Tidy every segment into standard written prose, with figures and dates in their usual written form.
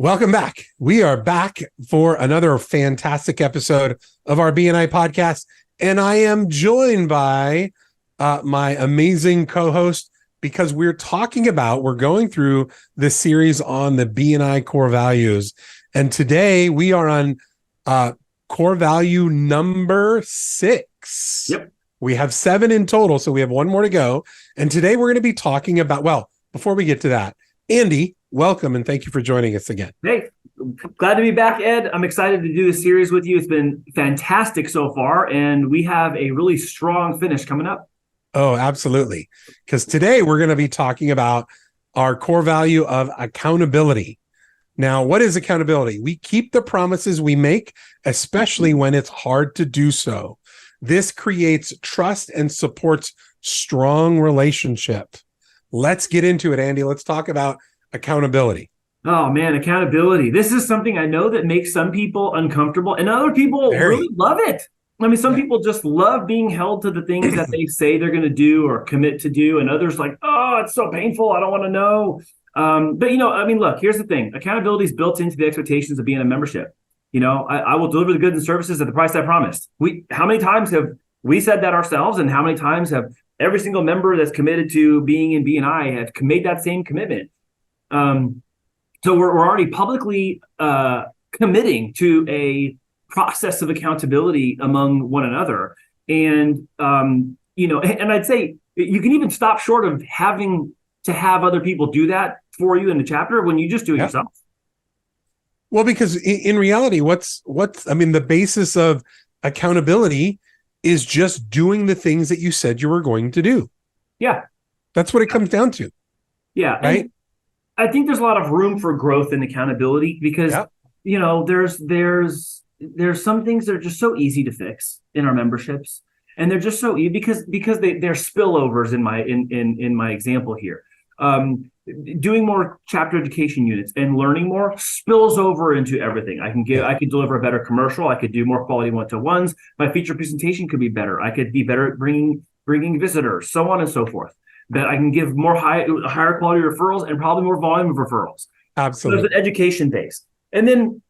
Welcome back. We are back for another fantastic episode of our BNI podcast. And I am joined by my amazing co-host because we're going through the series on the BNI Core Values. And today we are on core value number 6. Yep. We have 7 in total, so we have one more to go. And today we're going to be talking about, well, before we get to that, Andy, welcome and thank you for joining us again. Hey, glad to be back, Ed. I'm excited to do this series with you. It's been fantastic so far, and we have a really strong finish coming up. Oh, absolutely. Because today we're going to be talking about our core value of accountability. Now, what is accountability? We keep the promises we make, especially when it's hard to do so. This creates trust and supports strong relationship. Let's get into it, Andy. Let's talk about accountability. Oh, man, accountability. This is something I know that makes some people uncomfortable, and other people really love it. I mean, some people just love being held to the things that they say they're going to do or commit to do, and others like, oh, it's so painful. I don't want to know. But, look, here's the thing. Accountability is built into the expectations of being a membership. I will deliver the goods and services at the price I promised. How many times have we said that ourselves, and how many times have every single member that's committed to being in BNI have made that same commitment? So we're already publicly committing to a process of accountability among one another. And, and I'd say you can even stop short of having to have other people do that for you in the chapter when you just do it yourself. Well, because in reality, the basis of accountability is just doing the things that you said you were going to do. Yeah. That's what it comes down to. Yeah. Right. And I think there's a lot of room for growth and accountability because, there's some things that are just so easy to fix in our memberships. And they're just so easy because they're spillovers in my example here. Doing more chapter education units and learning more spills over into everything. I could deliver a better commercial. I could do more quality one-to-ones. My feature presentation could be better. I could be better at bringing visitors, so on and so forth. That I can give higher quality referrals and probably more volume of referrals. Absolutely. So there's an education base. And then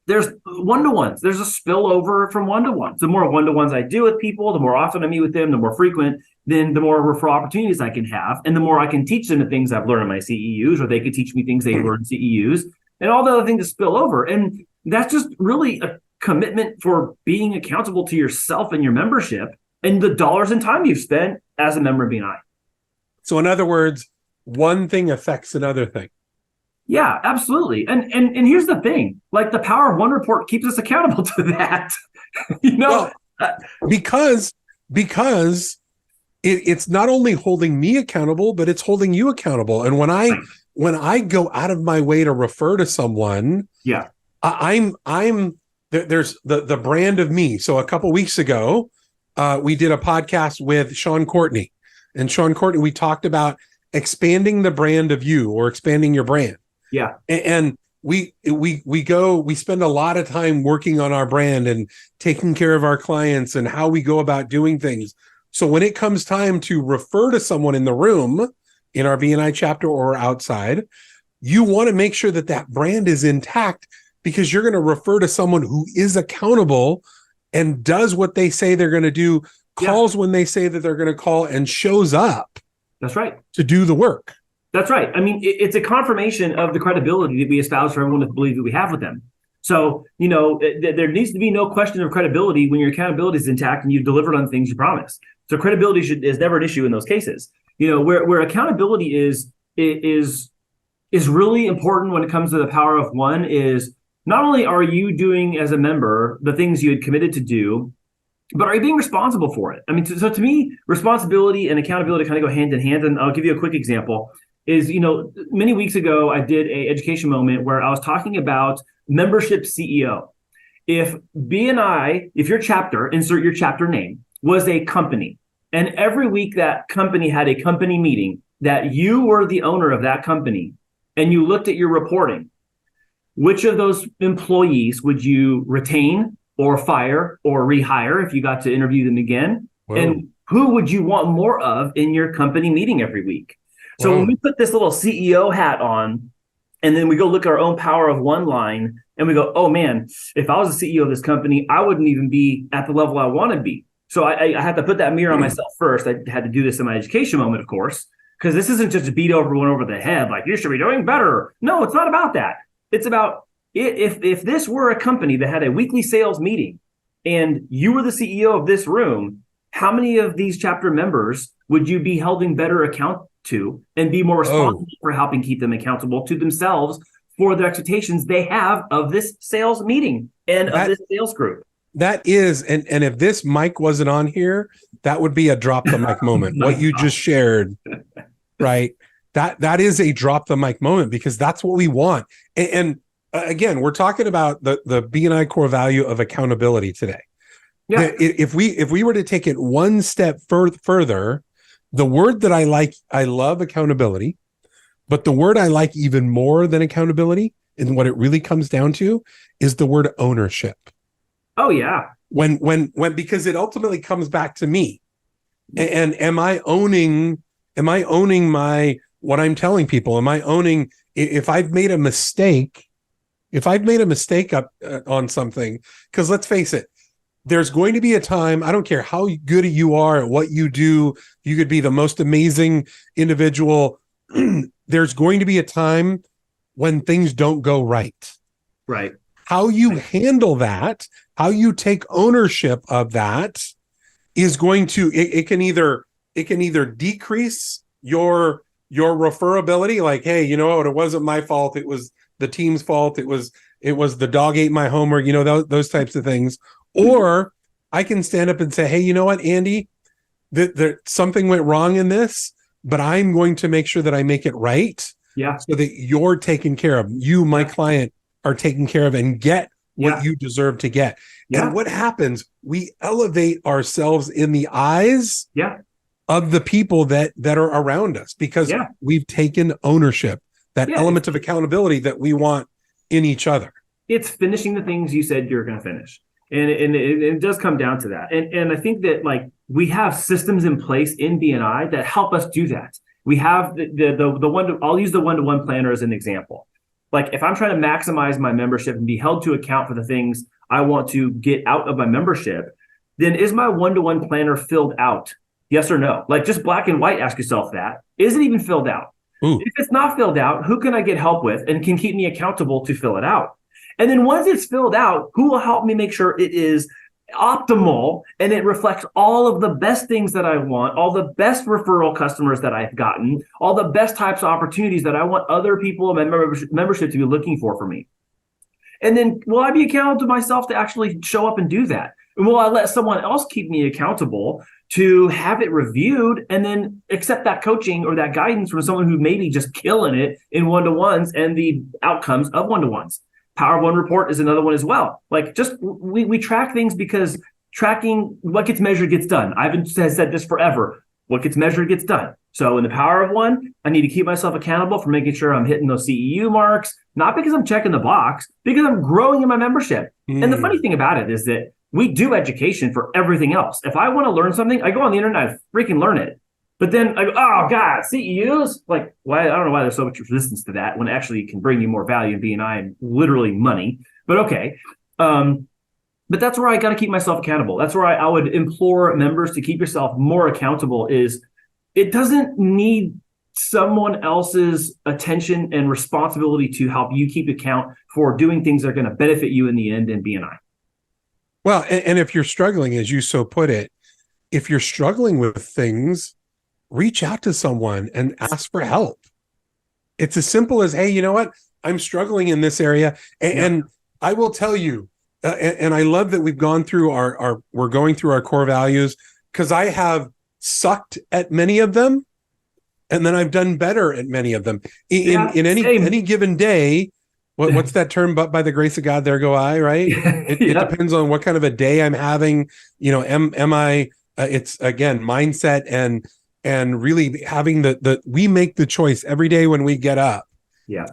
there's one-to-ones. There's a spillover from one-to-ones. The more one-to-ones I do with people, the more often I meet with them, the more frequent, then the more referral opportunities I can have. And the more I can teach them the things I've learned in my CEUs, or they could teach me things they learned in CEUs, and all the other things that spill over. And that's just really a commitment for being accountable to yourself and your membership and the dollars and time you've spent as a member of BNI. So in other words, one thing affects another thing. Yeah, absolutely. And here's the thing, like the Power of One report keeps us accountable to that. Because it's not only holding me accountable, but it's holding you accountable. And when I go out of my way to refer to someone, there's the brand of me. So a couple weeks ago, we did a podcast with Sean Courtney. And Sean Courtney, we talked about expanding the brand of you or expanding your brand. Yeah. And we spend a lot of time working on our brand and taking care of our clients and how we go about doing things. So when it comes time to refer to someone in the room, in our BNI chapter or outside, you want to make sure that that brand is intact because you're going to refer to someone who is accountable and does what they say they're going to do, calls when they say that they're going to call, and shows up. That's right. To do the work. That's right. I mean, it's a confirmation of the credibility that we espouse for everyone to believe that we have with them. So, there needs to be no question of credibility when your accountability is intact and you've delivered on things you promised. So credibility is never an issue in those cases. Where accountability is really important when it comes to the Power of One is not only are you doing as a member the things you had committed to do, but are you being responsible for it? I mean, so to me, responsibility and accountability kind of go hand in hand. And I'll give you a quick example. Is, many weeks ago, I did an education moment where I was talking about membership CEO. If BNI, if your chapter, insert your chapter name, was a company, and every week that company had a company meeting, that you were the owner of that company, and you looked at your reporting, which of those employees would you retain or fire or rehire if you got to interview them again? Whoa. And who would you want more of in your company meeting every week? So when we put this little CEO hat on, And then we go look at our own power of one line and we go, oh man, if I was the CEO of this company, I wouldn't even be at the level I want to be. So I had to put that mirror on myself first. I had to do this in my education moment, of course, because this isn't just to beat everyone over the head, like you should be doing better. No, it's not about that. It's about if this were a company that had a weekly sales meeting and you were the CEO of this room, how many of these chapter members would you be holding better account to and be more responsible for helping keep them accountable to themselves for the expectations they have of this sales meeting and of this sales group? That is, and if this mic wasn't on here, that would be a drop the mic moment. What you just shared, right? That is a drop the mic moment, because that's what we want. And again, we're talking about the BNI core value of accountability today. Yeah. If we were to take it one step further, the word that I love accountability, but the word I like even more than accountability, and what it really comes down to, is the word ownership. Oh yeah. When because it ultimately comes back to me. And am I owning what I'm telling people? Am I owning if I've made a mistake up on something? Because let's face it, there's going to be a time, I don't care how good you are at what you do, you could be the most amazing individual. There's going to be a time when things don't go right. Right. How you handle that, how you take ownership of that is going to, it can either decrease your referability, like, hey, you know what, it wasn't my fault, it was the team's fault, it was the dog ate my homework, those types of things. Or I can stand up and say, hey, you know what, Andy, something went wrong in this, but I'm going to make sure that I make it right. Yeah. So that you're taken care of. You, my client, are taken care of and get what you deserve to get. Yeah. And what happens? We elevate ourselves in the eyes of the people that are around us, because we've taken ownership, that element of accountability that we want in each other. It's finishing the things you said you're going to finish. And it does come down to that. And I think that, like, we have systems in place in BNI that help us do that. We have I'll use the one-to-one planner as an example. Like, if I'm trying to maximize my membership and be held to account for the things I want to get out of my membership, then is my one-to-one planner filled out? Yes or no? Like, just black and white, ask yourself that. Is it even filled out? Ooh. If it's not filled out, who can I get help with and can keep me accountable to fill it out? And then once it's filled out, who will help me make sure it is optimal and it reflects all of the best things that I want, all the best referral customers that I've gotten, all the best types of opportunities that I want other people in my membership to be looking for me. And then will I be accountable to myself to actually show up and do that? And will I let someone else keep me accountable to have it reviewed and then accept that coaching or that guidance from someone who may be just killing it in one-to-ones and the outcomes of one-to-ones? Power of One report is another one as well. Like, just we track things because tracking what gets measured gets done. I've said this forever. What gets measured gets done. So in the Power of One, I need to keep myself accountable for making sure I'm hitting those CEU marks, not because I'm checking the box, because I'm growing in my membership. And the funny thing about it is that we do education for everything else. If I want to learn something, I go on the internet, I freaking learn it. But then I go, oh God, CEUs? Like, why? I don't know why there's so much resistance to that when it actually can bring you more value in BNI and literally money. But okay. But that's where I got to keep myself accountable. That's where I would implore members to keep yourself more accountable. Is it doesn't need someone else's attention and responsibility to help you keep account for doing things that are going to benefit you in the end in BNI. Well, and if you're struggling, as you so put it, if you're struggling with things, reach out to someone and ask for help. It's as simple as, hey, you know what? I'm struggling in this area. And I will tell you, and I love that we've gone through we're going through our core values, because I have sucked at many of them. And then I've done better at many of them in any given day. What's that term? But by the grace of God, there go I, right? It depends on what kind of a day I'm having. Am I, it's again, mindset and really having we make the choice every day when we get up,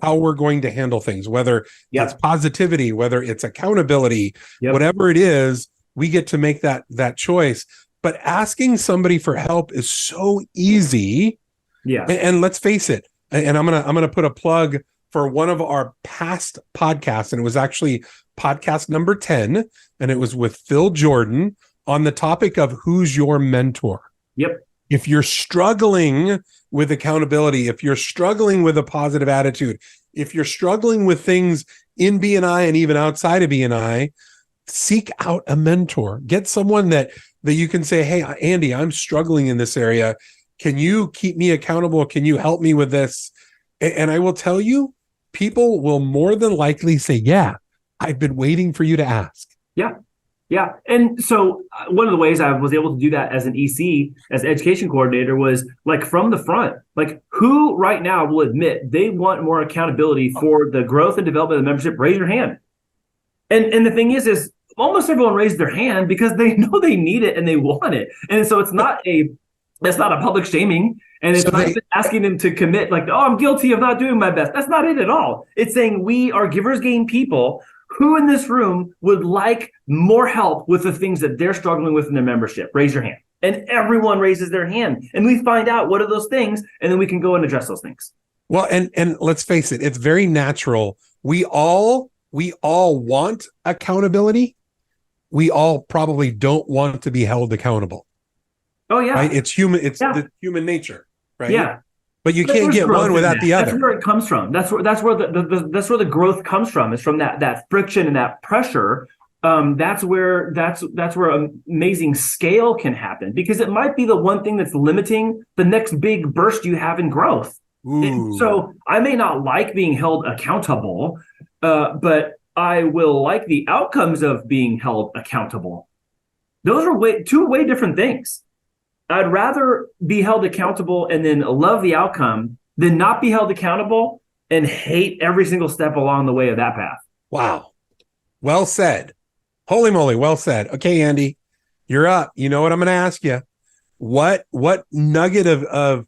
how we're going to handle things, whether it's positivity, whether it's accountability, whatever it is, we get to make that choice. But asking somebody for help is so easy. Yeah. And let's face it, and I'm gonna put a plug for one of our past podcasts, and it was actually podcast number 10, and it was with Phil Jordan on the topic of who's your mentor. Yep. If you're struggling with accountability, if you're struggling with a positive attitude, if you're struggling with things in BNI and even outside of BNI, seek out a mentor. Get someone that you can say, hey, Andy, I'm struggling in this area. Can you keep me accountable? Can you help me with this? And I will tell you, people will more than likely say, yeah, I've been waiting for you to ask. Yeah. Yeah. And so one of the ways I was able to do that as an EC, as education coordinator, was like from the front, like who right now will admit they want more accountability for the growth and development of the membership? Raise your hand. And the thing is almost everyone raised their hand because they know they need it and they want it. And so it's not a public shaming. And it's not even asking them to commit like, oh, I'm guilty of not doing my best. That's not it at all. It's saying we are givers gain people. Who in this room would like more help with the things that they're struggling with in their membership? Raise your hand. And everyone raises their hand. And we find out what are those things, and then we can go and address those things. Well, and let's face it, it's very natural. We all want accountability. We all probably don't want to be held accountable. Oh, yeah. Right? It's human. It's the human nature, right? Yeah. But you can't get one without the other. That's where it comes from. That's where the growth comes from. Is from that friction and that pressure. That's where amazing scale can happen, because it might be the one thing that's limiting the next big burst you have in growth. So I may not like being held accountable, but I will like the outcomes of being held accountable. Those are two way different things. I'd rather be held accountable and then love the outcome than not be held accountable and hate every single step along the way of that path. Wow. Well said. Holy moly. Well said. Okay, Andy, you're up. You know what I'm going to ask you? What nugget of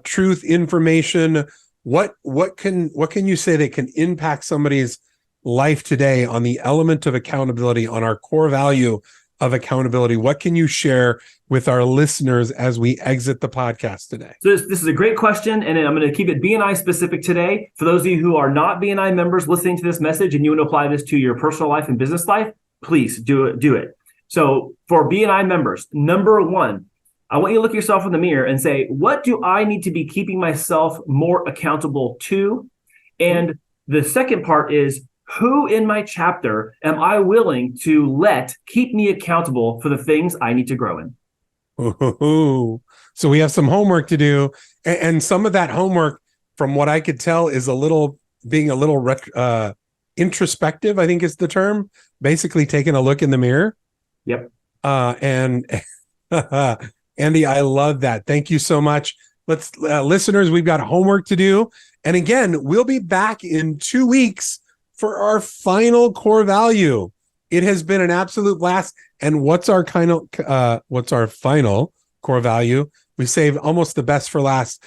truth, information, what can you say that can impact somebody's life today on the element of accountability, on our core value of accountability? What can you share with our listeners as we exit the podcast today? So this is a great question, and I'm going to keep it BNI specific today. For those of you who are not BNI members listening to this message and you want to apply this to your personal life and business life, please do it. So for BNI members, number one, I want you to look yourself in the mirror and say, what do I need to be keeping myself more accountable to? And the second part is, who in my chapter am I willing to let keep me accountable for the things I need to grow in? Ooh. So we have some homework to do. And some of that homework, from what I could tell, is being a little introspective, I think is the term. Basically taking a look in the mirror. Yep. And Andy, I love that. Thank you so much. Let's listeners, we've got homework to do. And again, we'll be back in 2 weeks for our final core value. It has been an absolute blast. And what's our final core value? We saved almost the best for last.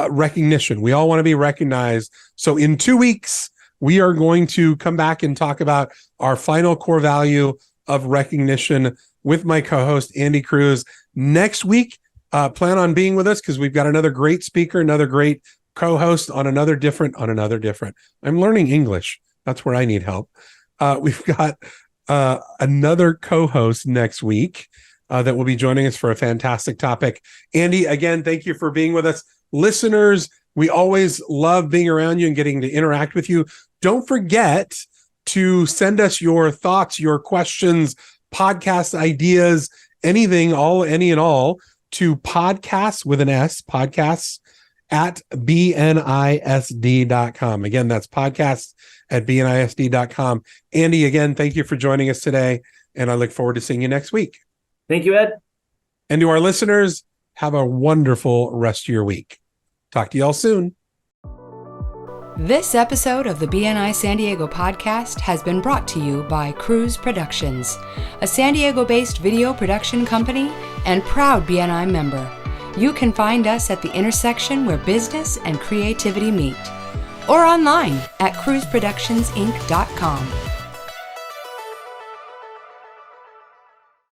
Recognition. We all want to be recognized. So in 2 weeks, we are going to come back and talk about our final core value of recognition with my co-host, Andy Cruz. Next week, plan on being with us because we've got another great speaker, another great co-host on another different. I'm learning English. That's where I need help. We've got another co-host next week that will be joining us for a fantastic topic. Andy, again, thank you for being with us. Listeners, we always love being around you and getting to interact with you. Don't forget to send us your thoughts, your questions, podcast ideas, anything, any and all, to podcasts with an S, podcasts at bnisd.com. Again, that's podcasts at bnisd.com. Andy, again, thank you for joining us today, and I look forward to seeing you next week. Thank you, Ed. And to our listeners, have a wonderful rest of your week. Talk to you all soon. This episode of the BNI San Diego Podcast has been brought to you by Cruz Productions, a San Diego-based video production company and proud BNI member. You can find us at the intersection where business and creativity meet, or online at cruzproductionsinc.com.